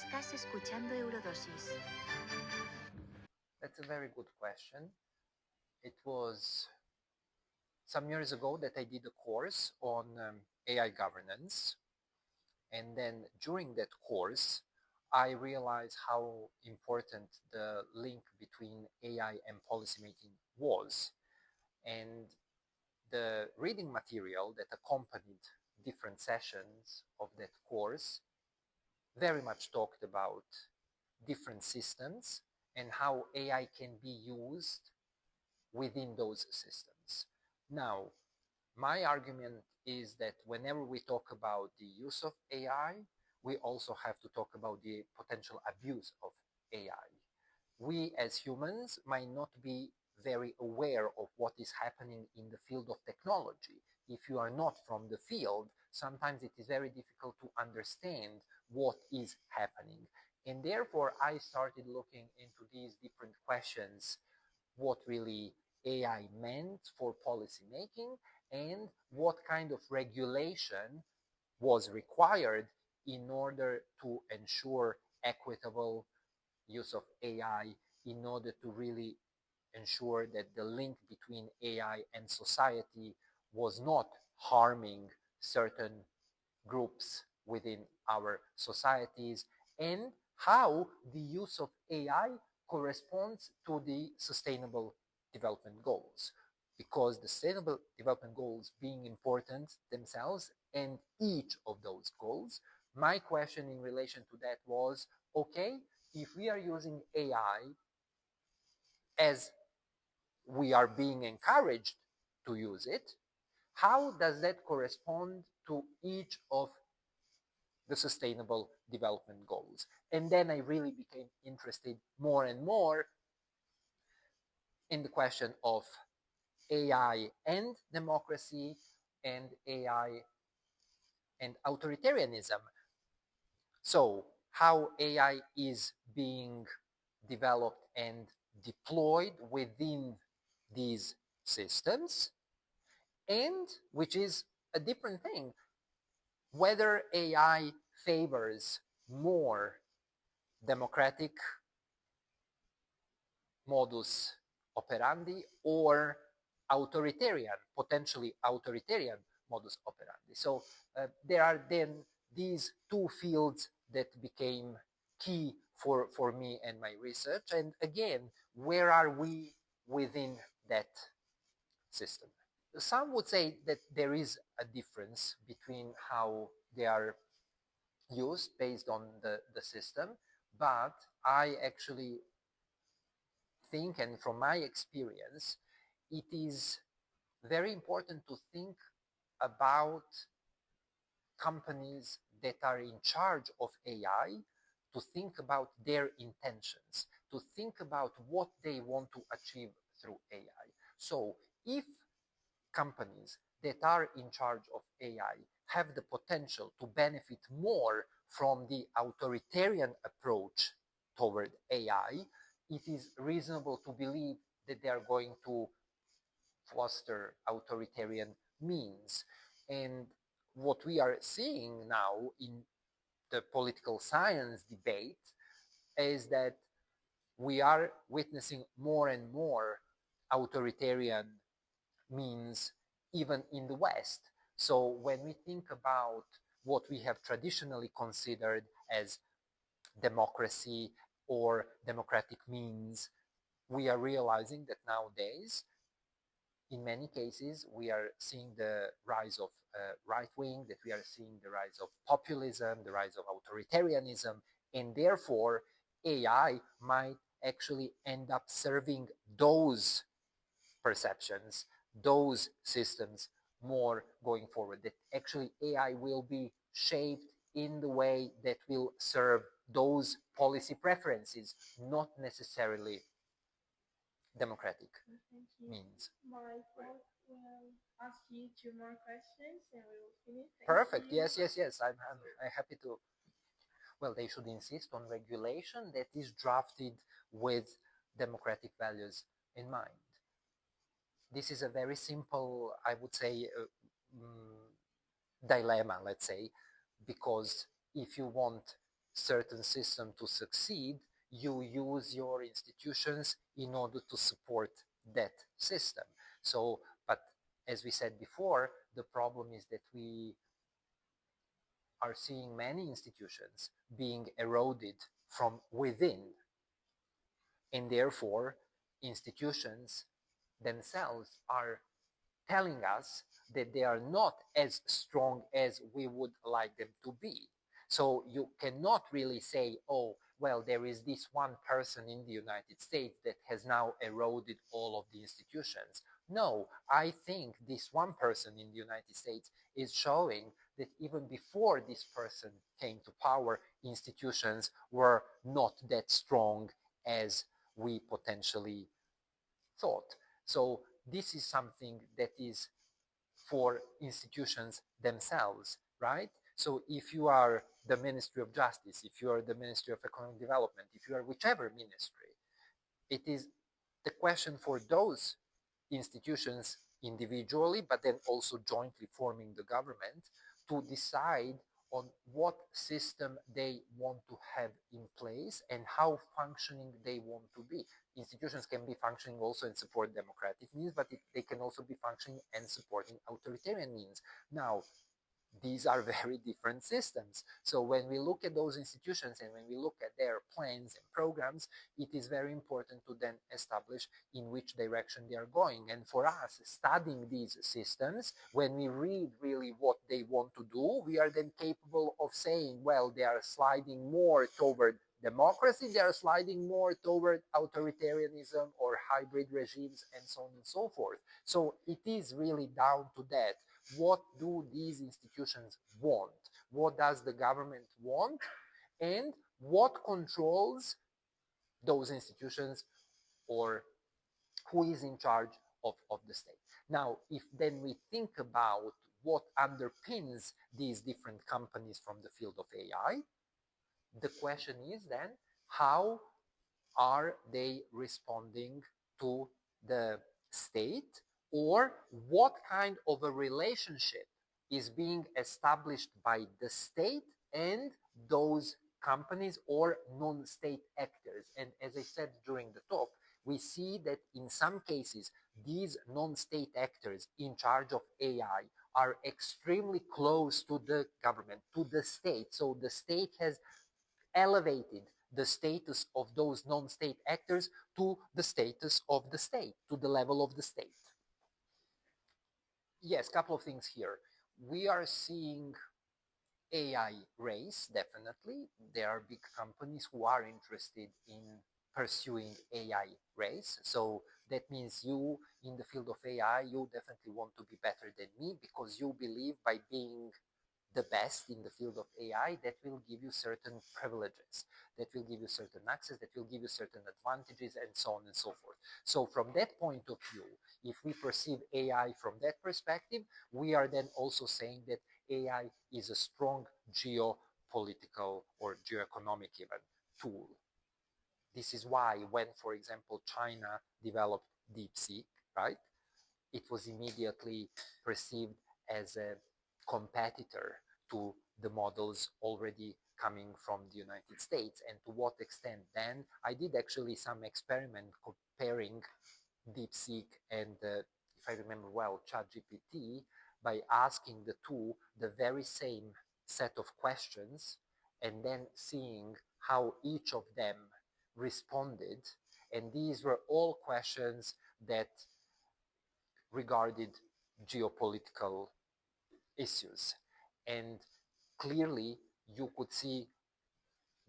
Estás escuchando EuroDosis. That's a very good question. It was some years ago that I did a course on AI governance. And then during that course, I realized how important the link between AI and policymaking was. And the reading material that accompanied different sessions of that course very much talked about different systems and how AI can be used within those systems. Now, my argument is that whenever we talk about the use of AI, we also have to talk about the potential abuse of AI. We as humans might not be very aware of what is happening in the field of technology. If you are not from the field, sometimes it is very difficult to understand what is happening. And therefore, I started looking into these different questions, what really AI meant for policy making and what kind of regulation was required in order to ensure equitable use of AI, in order to really ensure that the link between AI and society was not harming certain groups within our societies, and how the use of AI corresponds to the sustainable development goals. Because the sustainable development goals being important themselves and each of those goals, my question in relation to that was, okay, if we are using AI as we are being encouraged to use it, how does that correspond to each of the sustainable development goals? And then I really became interested more and more in the question of AI and democracy and AI and authoritarianism. So how AI is being developed and deployed within these systems, and which is a different thing, whether AI favors more democratic modus operandi or authoritarian, potentially authoritarian modus operandi. So there are then these two fields that became key for me and my research. And again, where are we within that system? Some would say that there is a difference between how they are used based on the system, but I actually think, and from my experience, it is very important to think about companies that are in charge of AI, to think about their intentions, to think about what they want to achieve through AI. So if companies that are in charge of AI have the potential to benefit more from the authoritarian approach toward AI, it is reasonable to believe that they are going to foster authoritarian means. And what we are seeing now in the political science debate is that we are witnessing more and more authoritarian means even in the West. So when we think about what we have traditionally considered as democracy or democratic means, we are realizing that nowadays, in many cases, we are seeing the rise of right wing, that we are seeing the rise of populism, the rise of authoritarianism, and therefore AI might actually end up serving those perceptions, those systems more going forward. That actually AI will be shaped in the way that will serve those policy preferences, not necessarily democratic means. My fault. We'll ask you two more questions and we will finish. Perfect. Yes. I'm happy to. Well, they should insist on regulation that is drafted with democratic values in mind. This is a very simple, I would say, dilemma, let's say, because if you want certain system to succeed, you use your institutions in order to support that system. So, but as we said before, the problem is that we are seeing many institutions being eroded from within, and therefore institutions themselves are telling us that they are not as strong as we would like them to be. So you cannot really say, oh, well, there is this one person in the United States that has now eroded all of the institutions. No, I think this one person in the United States is showing that even before this person came to power, institutions were not that strong as we potentially thought. So this is something that is for institutions themselves, right? So if you are the Ministry of Justice, if you are the Ministry of Economic Development, if you are whichever ministry, it is the question for those institutions individually, but then also jointly forming the government to decide on what system they want to have in place and how functioning they want to be. Institutions can be functioning also and support democratic means, but they can also be functioning and supporting authoritarian means. Now, these are very different systems. So when we look at those institutions and when we look at their plans and programs, it is very important to then establish in which direction they are going. And for us, studying these systems, when we read really what they want to do, we are then capable of saying, well, they are sliding more toward democracy, they are sliding more toward authoritarianism or hybrid regimes and so on and so forth. So it is really down to that. What do these institutions want? What does the government want? And what controls those institutions, or who is in charge of the state? Now, if then we think about what underpins these different companies from the field of AI, the question is then, how are they responding to the state, or what kind of a relationship is being established by the state and those companies or non-state actors? And as I said during the talk, we see that in some cases, these non-state actors in charge of AI are extremely close to the government, to the state. So the state has elevated the status of those non-state actors to the status of the state, to the level of the state. Yes, a couple of things here. We are seeing AI race, definitely. There are big companies who are interested in pursuing AI race. So that means you, in the field of AI, you definitely want to be better than me because you believe by being the best in the field of AI, that will give you certain privileges, that will give you certain access, that will give you certain advantages, and so on and so forth. So from that point of view, if we perceive AI from that perspective, we are then also saying that AI is a strong geopolitical or geoeconomic even tool. This is why when, for example, China developed DeepSeek, right, it was immediately perceived as a competitor to the models already coming from the United States. And to what extent then? I did actually some experiment comparing DeepSeek and, if I remember well, ChatGPT by asking the two the very same set of questions and then seeing how each of them responded. And these were all questions that regarded geopolitical issues. And clearly, you could see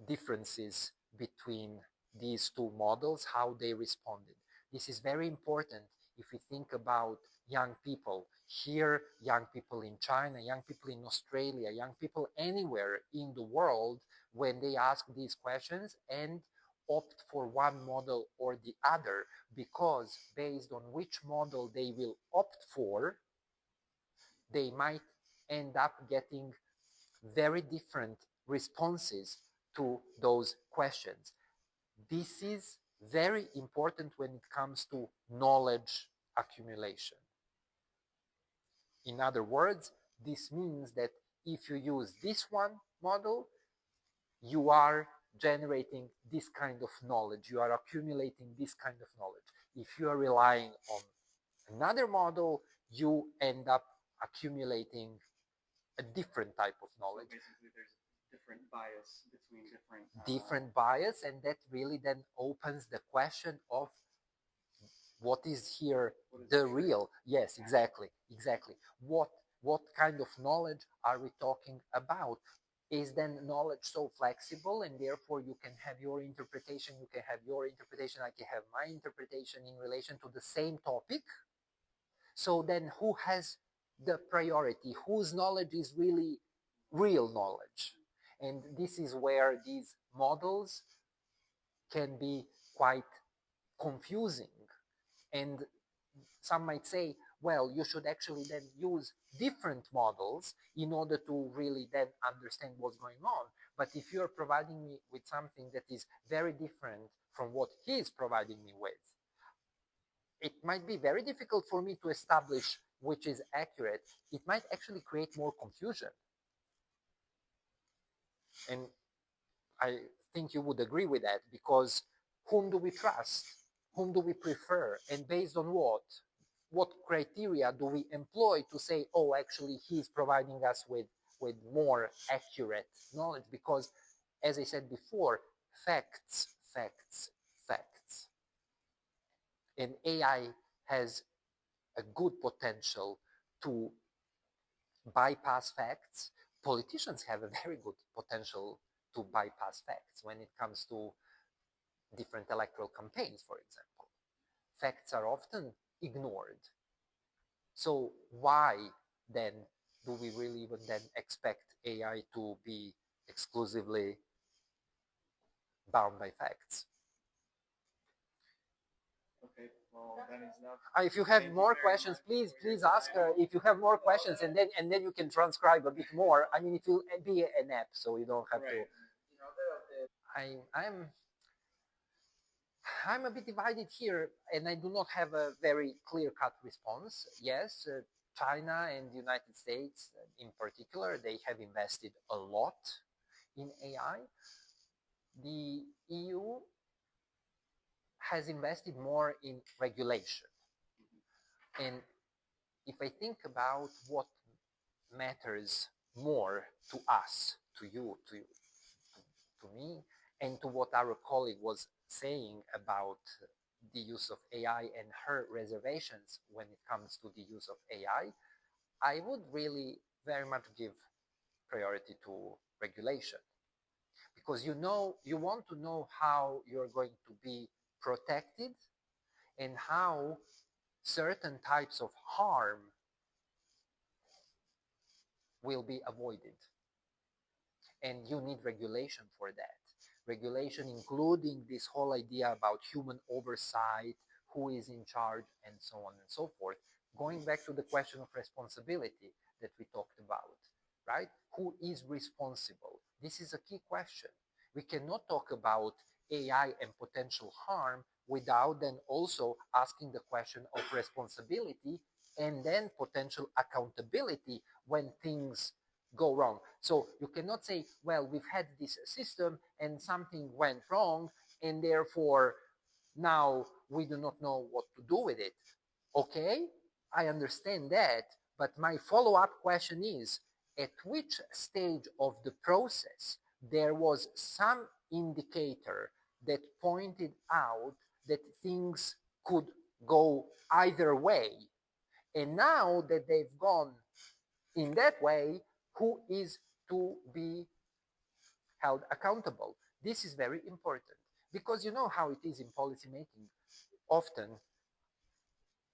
differences between these two models, how they responded. This is very important if we think about young people here, young people in China, young people in Australia, young people anywhere in the world, when they ask these questions and opt for one model or the other, because based on which model they will opt for, they might end up getting very different responses to those questions. This is very important when it comes to knowledge accumulation. In other words, this means that if you use this one model, you are generating this kind of knowledge, you are accumulating this kind of knowledge. If you are relying on another model, you end up accumulating a different type of knowledge. So basically, there's different bias between different bias, and that really then opens the question of what is here the real. Yes, exactly. What kind of knowledge are we talking about? Is then knowledge so flexible, and therefore you can have your interpretation, I can have my interpretation in relation to the same topic? So then who has the priority? Whose knowledge is really real knowledge? And this is where these models can be quite confusing. And some might say, well, you should actually then use different models in order to really then understand what's going on. But if you're providing me with something that is very different from what he is providing me with, it might be very difficult for me to establish which is accurate. It might actually create more confusion. And I think you would agree with that, because whom do we trust? Whom do we prefer? And based on what? What criteria do we employ to say, oh, actually, he's providing us with more accurate knowledge? Because, as I said before, facts. And AI has a good potential to bypass facts. Politicians have a very good potential to bypass facts when it comes to different electoral campaigns, for example. Facts are often ignored. So why then do we really even then expect AI to be exclusively bound by facts? Okay, well, Branislav. If you have more questions, please ask. If you have more questions, and then you can transcribe a bit more. I mean, it will be an app, so you don't have to. I'm a bit divided here, and I do not have a very clear-cut response. Yes, China and the United States, in particular, they have invested a lot in AI. The EU has invested more in regulation. And if I think about what matters more to us, to you, to me, and to what our colleague was saying about the use of AI and her reservations when it comes to the use of AI, I would really very much give priority to regulation. Because you want to know how you're going to be protected and how certain types of harm will be avoided. And you need regulation for that. Regulation including this whole idea about human oversight, who is in charge, and so on and so forth. Going back to the question of responsibility that we talked about, right? Who is responsible? This is a key question. We cannot talk about AI and potential harm without then also asking the question of responsibility and then potential accountability when things go wrong. So you cannot say, well, we've had this system and something went wrong, and therefore now we do not know what to do with it. Okay, I understand that, but my follow-up question is, at which stage of the process there was some indicator that pointed out that things could go either way? And now that they've gone in that way, who is to be held accountable? This is very important, because you know how it is in policymaking. Often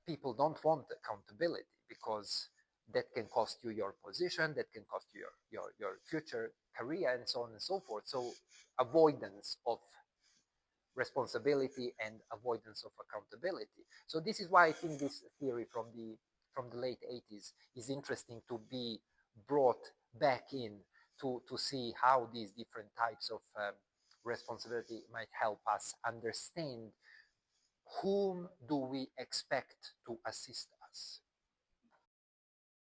people don't want accountability because that can cost you your position, that can cost you your future career, and so on and so forth. So avoidance of responsibility and avoidance of accountability. So this is why I think this theory from the late 80s is interesting to be brought back in to see how these different types of responsibility might help us understand whom do we expect to assist us.